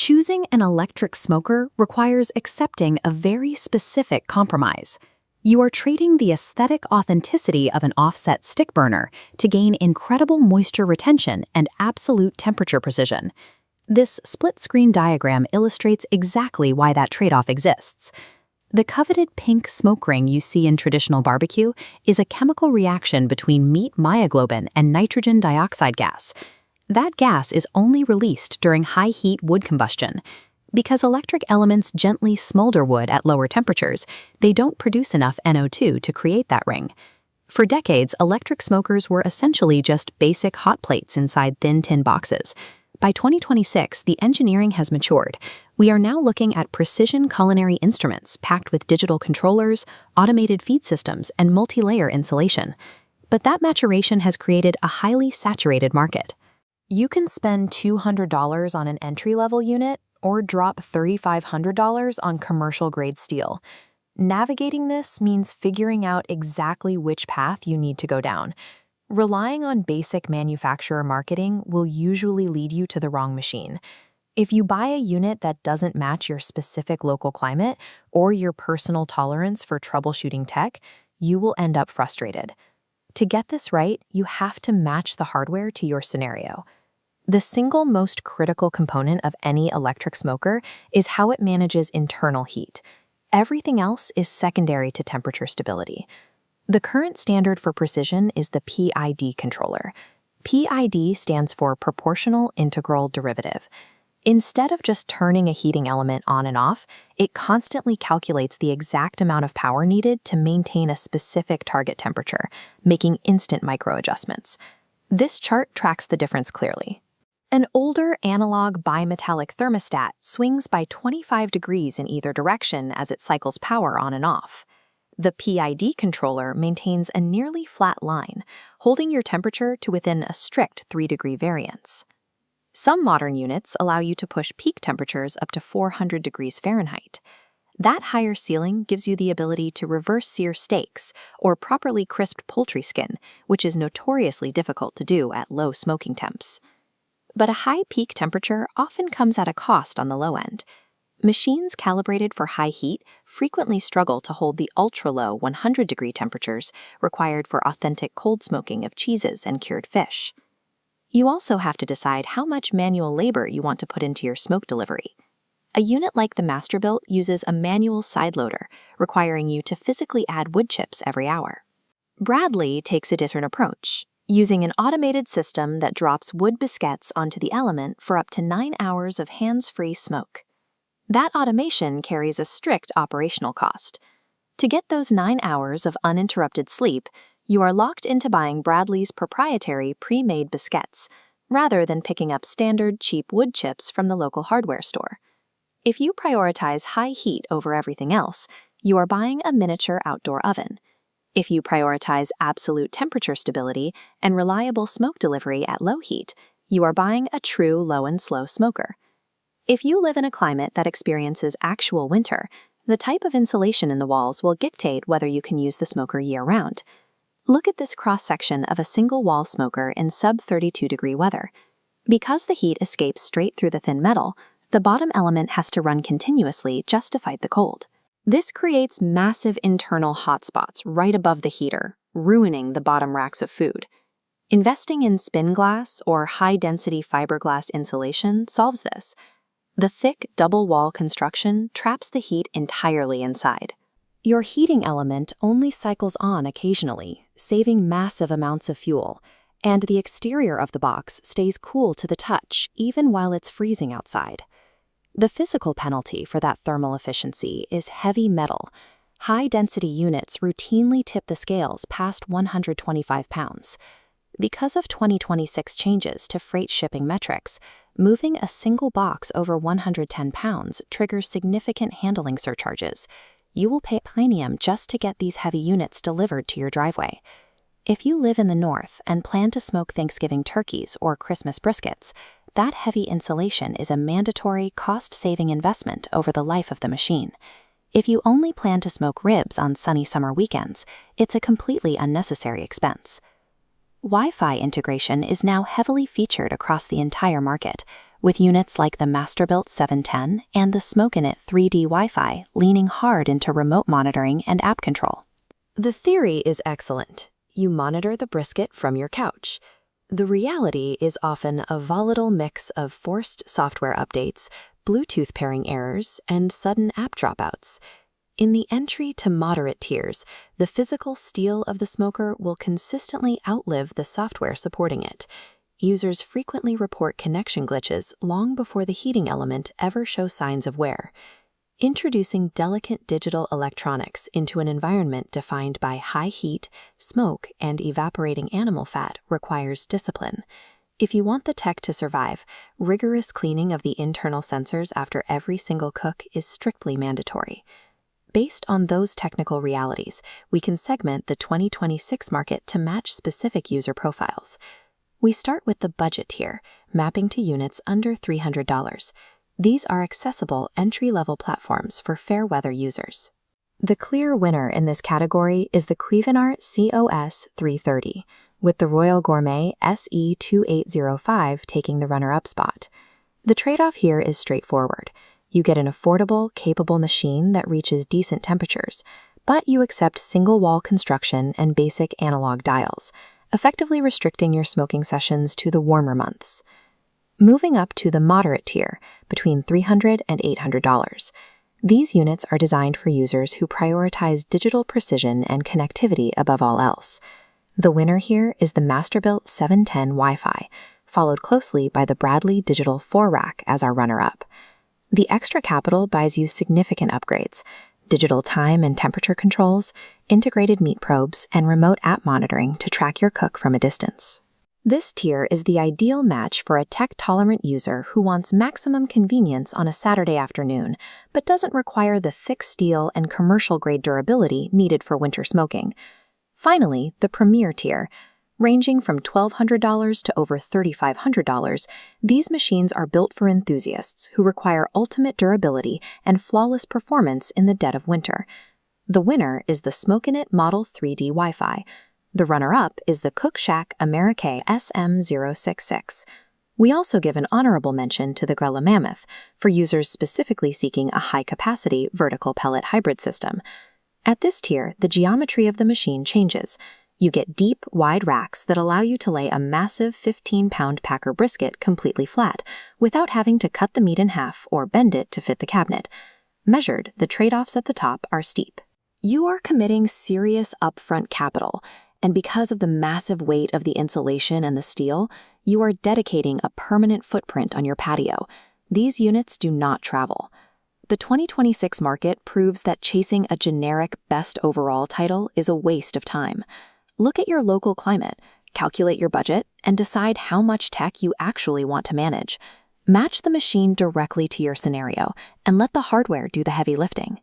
Choosing an electric smoker requires accepting a very specific compromise. You are trading the aesthetic authenticity of an offset stick burner to gain incredible moisture retention and absolute temperature precision. This split-screen diagram illustrates exactly why that trade-off exists. The coveted pink smoke ring you see in traditional barbecue is a chemical reaction between meat myoglobin and nitrogen dioxide gas. That gas is only released during high-heat wood combustion. Because electric elements gently smolder wood at lower temperatures, they don't produce enough NO2 to create that ring. For decades, electric smokers were essentially just basic hot plates inside thin tin boxes. By 2026, the engineering has matured. We are now looking at precision culinary instruments packed with digital controllers, automated feed systems, and multi-layer insulation. But that maturation has created a highly saturated market. You can spend $200 on an entry-level unit or drop $3,500 on commercial-grade steel. Navigating this means figuring out exactly which path you need to go down. Relying on basic manufacturer marketing will usually lead you to the wrong machine. If you buy a unit that doesn't match your specific local climate or your personal tolerance for troubleshooting tech, you will end up frustrated. To get this right, you have to match the hardware to your scenario. The single most critical component of any electric smoker is how it manages internal heat. Everything else is secondary to temperature stability. The current standard for precision is the PID controller. PID stands for Proportional Integral Derivative. Instead of just turning a heating element on and off, it constantly calculates the exact amount of power needed to maintain a specific target temperature, making instant micro-adjustments. This chart tracks the difference clearly. An older analog bimetallic thermostat swings by 25 degrees in either direction as it cycles power on and off. The PID controller maintains a nearly flat line, holding your temperature to within a strict 3-degree variance. Some modern units allow you to push peak temperatures up to 400 degrees Fahrenheit. That higher ceiling gives you the ability to reverse sear steaks or properly crisped poultry skin, which is notoriously difficult to do at low smoking temps. But a high peak temperature often comes at a cost on the low end. Machines calibrated for high heat frequently struggle to hold the ultra-low 100-degree temperatures required for authentic cold smoking of cheeses and cured fish. You also have to decide how much manual labor you want to put into your smoke delivery. A unit like the Masterbuilt uses a manual side loader, requiring you to physically add wood chips every hour. Bradley takes a different approach, using an automated system that drops wood biscuits onto the element for up to 9 hours of hands-free smoke. That automation carries a strict operational cost. To get those 9 hours of uninterrupted sleep, you are locked into buying Bradley's proprietary pre-made biscuits, rather than picking up standard cheap wood chips from the local hardware store. If you prioritize high heat over everything else, you are buying a miniature outdoor oven. If you prioritize absolute temperature stability and reliable smoke delivery at low heat, you are buying a true low and slow smoker. If you live in a climate that experiences actual winter, the type of insulation in the walls will dictate whether you can use the smoker year-round. Look at this cross-section of a single-wall smoker in sub-32-degree weather. Because the heat escapes straight through the thin metal, the bottom element has to run continuously just to fight the cold. This creates massive internal hotspots right above the heater, ruining the bottom racks of food. Investing in spin glass or high-density fiberglass insulation solves this. The thick double-wall construction traps the heat entirely inside. Your heating element only cycles on occasionally, saving massive amounts of fuel, and the exterior of the box stays cool to the touch even while it's freezing outside. The physical penalty for that thermal efficiency is heavy metal. High-density units routinely tip the scales past 125 pounds. Because of 2026 changes to freight shipping metrics, moving a single box over 110 pounds triggers significant handling surcharges. You will pay a premium just to get these heavy units delivered to your driveway. If you live in the north and plan to smoke Thanksgiving turkeys or Christmas briskets, that heavy insulation is a mandatory cost-saving investment over the life of the machine. If you only plan to smoke ribs on sunny summer weekends, it's a completely unnecessary expense. Wi-Fi integration is now heavily featured across the entire market, with units like the Masterbuilt 710 and the Smokinit 3D Wi-Fi leaning hard into remote monitoring and app control. The theory is excellent. You monitor the brisket from your couch. The reality is often a volatile mix of forced software updates, Bluetooth pairing errors, and sudden app dropouts. In the entry to moderate tiers, the physical steel of the smoker will consistently outlive the software supporting it. Users frequently report connection glitches long before the heating element ever shows signs of wear. Introducing delicate digital electronics into an environment defined by high heat, smoke, and evaporating animal fat requires discipline. If you want the tech to survive, rigorous cleaning of the internal sensors after every single cook is strictly mandatory. Based on those technical realities, we can segment the 2026 market to match specific user profiles. We start with the budget tier, mapping to units under $300. These are accessible entry-level platforms for fair weather users. The clear winner in this category is the Cuisinart COS 330, with the Royal Gourmet SE 2805 taking the runner-up spot. The trade-off here is straightforward. You get an affordable, capable machine that reaches decent temperatures, but you accept single-wall construction and basic analog dials, effectively restricting your smoking sessions to the warmer months. Moving up to the moderate tier, between $300 and $800. These units are designed for users who prioritize digital precision and connectivity above all else. The winner here is the Masterbuilt 710 Wi-Fi, followed closely by the Bradley Digital 4-Rack as our runner-up. The extra capital buys you significant upgrades: digital time and temperature controls, integrated meat probes, and remote app monitoring to track your cook from a distance. This tier is the ideal match for a tech-tolerant user who wants maximum convenience on a Saturday afternoon, but doesn't require the thick steel and commercial-grade durability needed for winter smoking. Finally, the Premier tier. Ranging from $1,200 to over $3,500, these machines are built for enthusiasts who require ultimate durability and flawless performance in the dead of winter. The winner is the Smokinit Model 3D Wi-Fi. The runner-up is the Cookshack Amerique SM066. We also give an honorable mention to the Grella Mammoth for users specifically seeking a high-capacity vertical pellet hybrid system. At this tier, the geometry of the machine changes. You get deep, wide racks that allow you to lay a massive 15-pound Packer brisket completely flat, without having to cut the meat in half or bend it to fit the cabinet. Measured, the trade-offs at the top are steep. You are committing serious upfront capital, and because of the massive weight of the insulation and the steel, you are dedicating a permanent footprint on your patio. These units do not travel. The 2026 market proves that chasing a generic best overall title is a waste of time. Look at your local climate, calculate your budget, and decide how much tech you actually want to manage. Match the machine directly to your scenario, and let the hardware do the heavy lifting.